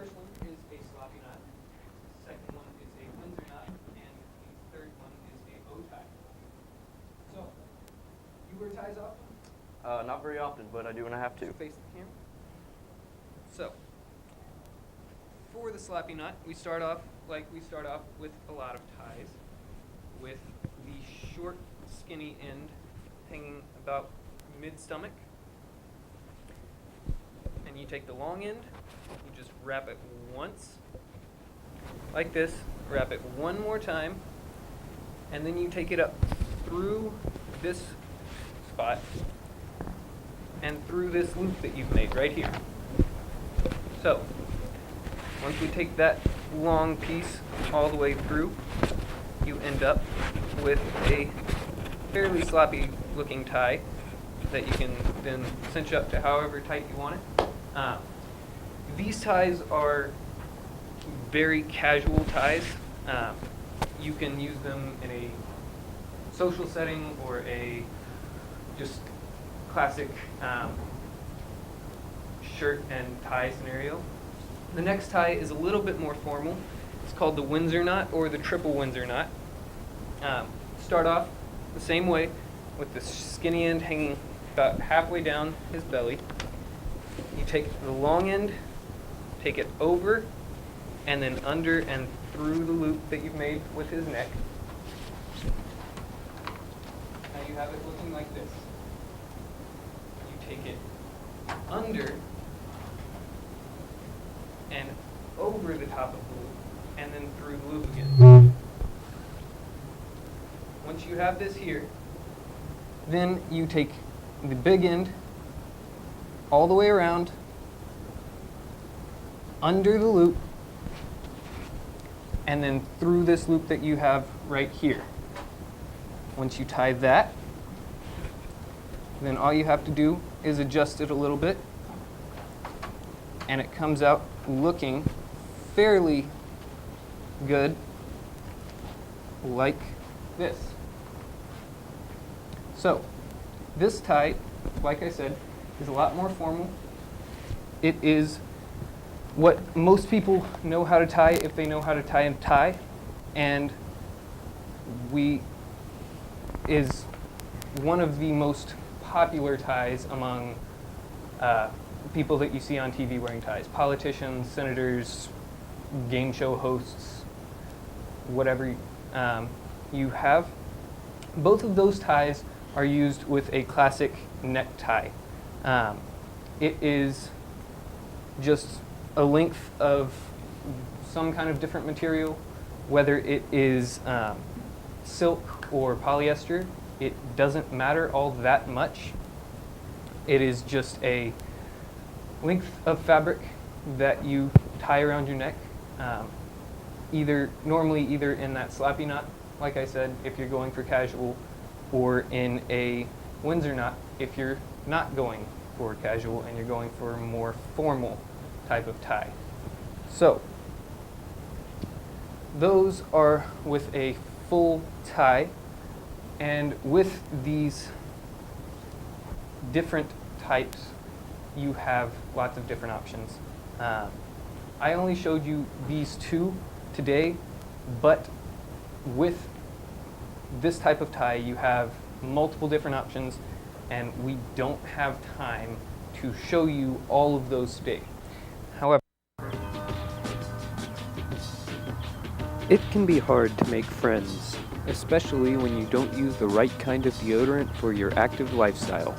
first one is a sloppy knot, second one is a Windsor knot, and the third one is a bow tie. So, you wear ties often? Not very often, but I do when I have to. Face the camera. So, for the sloppy knot, we start off like we start off with a lot of ties, with the short, skinny end hanging about mid-stomach. And you take the long end, you just wrap it once, like this, wrap it one more time, and then you take it up through this spot and through this loop that you've made right here. So, once we take that long piece all the way through, you end up with a fairly sloppy looking tie that you can then cinch up to however tight you want it. These ties are very casual ties. You can use them in a social setting or a just classic shirt and tie scenario. The next tie is a little bit more formal. It's called the Windsor knot or the triple Windsor knot. Start off the same way with the skinny end hanging about halfway down his belly. You take the long end, take it over, and then under and through the loop that you've made with his neck. Now you have it looking like this. You take it under and over the top of the loop, and then through the loop again. Once you have this here, then you take the big end all the way around, under the loop, and then through this loop that you have right here. Once you tie that, then all you have to do is adjust it a little bit, and it comes out looking fairly good, like this. So, this tie, like I said, is a lot more formal. It is what most people know how to tie if they know how to tie a tie, and is one of the most popular ties among people that you see on TV wearing ties. Politicians, senators, game show hosts, whatever you have. Both of those ties are used with a classic necktie. It is just a length of some kind of different material, whether it is silk or polyester. It doesn't matter all that much. It is just a length of fabric that you tie around your neck, normally either in that sloppy knot, like I said, if you're going for casual, or in a Windsor knot if you're not going for casual and you're going for a more formal type of tie. So, those are with a full tie, and with these different types, you have lots of different options. I only showed you these two today, but with this type of tie, you have multiple different options, and we don't have time to show you all of those today. However, it can be hard to make friends, especially when you don't use the right kind of deodorant for your active lifestyle.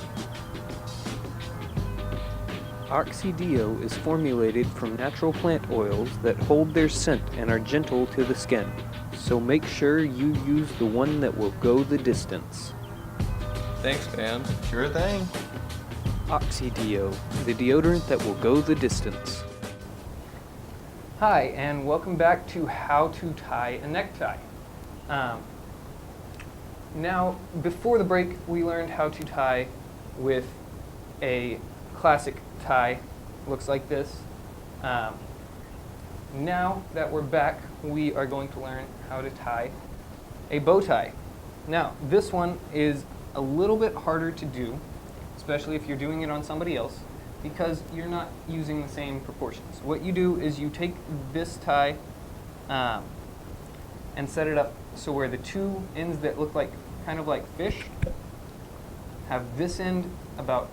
Oxy-Deo is formulated from natural plant oils that hold their scent and are gentle to the skin, so make sure you use the one that will go the distance. Thanks, man. Sure thing. Oxy-Deo, the deodorant that will go the distance. Hi, and welcome back to How to Tie a Necktie. Now, before the break, we learned how to tie with a classic tie. Looks like this. Now that we're back, we are going to learn how to tie a bow tie. Now, this one is a little bit harder to do, especially if you're doing it on somebody else, because you're not using the same proportions. What you do is you take this tie and set it up so where the two ends that look like kind of like fish have this end about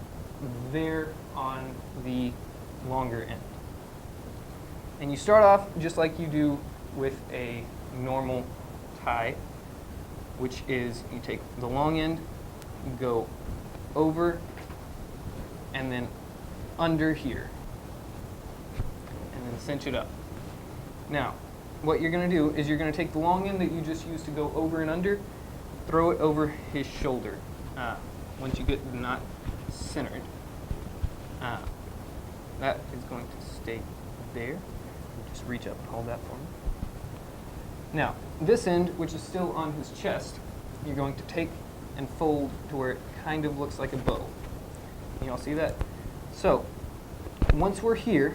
there on the longer end. And you start off just like you do with a normal tie, which is you take the long end, you go over, and then under here, and then cinch it up. Now, what you're going to do is you're going to take the long end that you just used to go over and under, throw it over his shoulder. Once you get the knot centered, that is going to stay there. Just reach up and hold that for me. Now, this end, which is still on his chest, you're going to take and fold to where it kind of looks like a bow. Can you all see that? So, once we're here,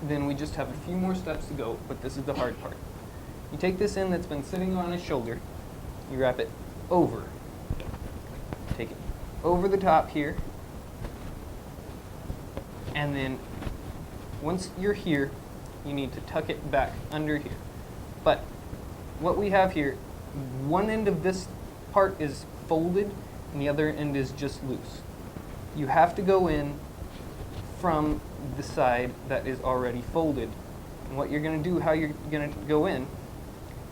then we just have a few more steps to go, but this is the hard part. You take this end that's been sitting on his shoulder, you wrap it over. Take it over the top here, and then once you're here, you need to tuck it back under here. But what we have here, one end of this part is folded and the other end is just loose. You have to go in from the side that is already folded. And what you're going to do, how you're going to go in,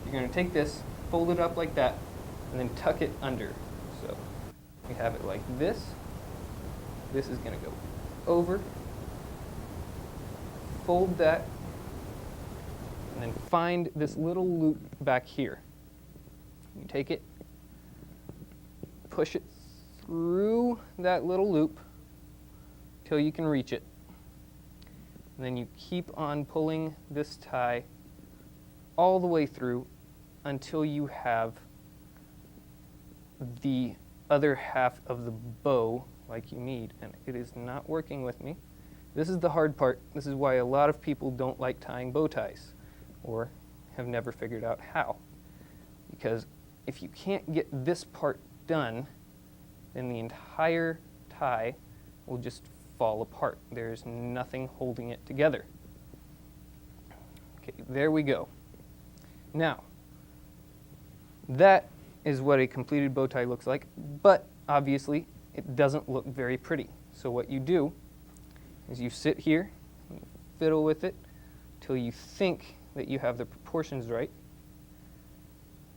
you're going to take this, fold it up like that, and then tuck it under. So we have it like this. This is going to go over, fold that, and then find this little loop back here. You take it, push it through that little loop till you can reach it. And then you keep on pulling this tie all the way through until you have the other half of the bow like you need. And it is not working with me. This is the hard part. This is why a lot of people don't like tying bow ties or have never figured out how. Because if you can't get this part done, then the entire tie will just fall apart. There's nothing holding it together. Okay, there we go. Now, that is what a completed bow tie looks like, but obviously it doesn't look very pretty. So what you do is you sit here, and you fiddle with it till you think that you have the proportions right,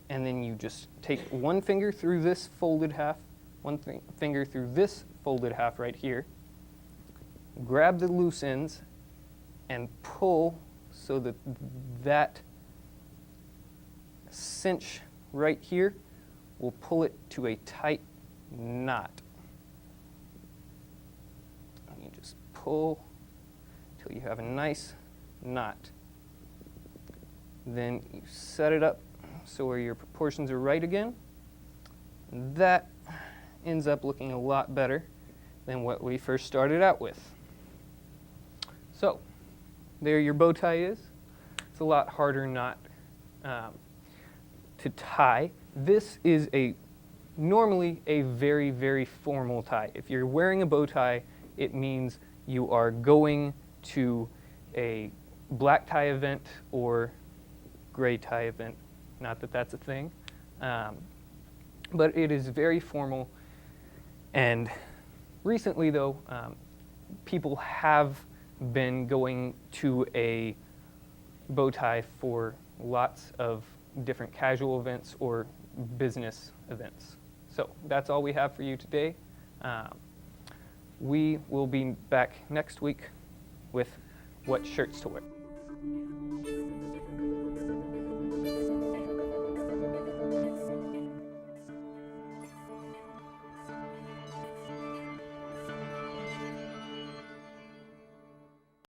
and then you just take one finger through this folded half, one finger through this folded half right here, grab the loose ends, and pull so that that cinch right here will pull it to a tight knot. And you just pull till you have a nice knot. Then you set it up so where your proportions are right again. And that ends up looking a lot better than what we first started out with. So, there your bow tie is. It's a lot harder knot to tie. This is normally a very, very formal tie. If you're wearing a bow tie, it means you are going to a black tie event or gray tie event. Not that that's a thing. But it is very formal. And recently, though, people have been going to a bow tie for lots of different casual events or business events. So that's all we have for you today. We will be back next week with what shirts to wear.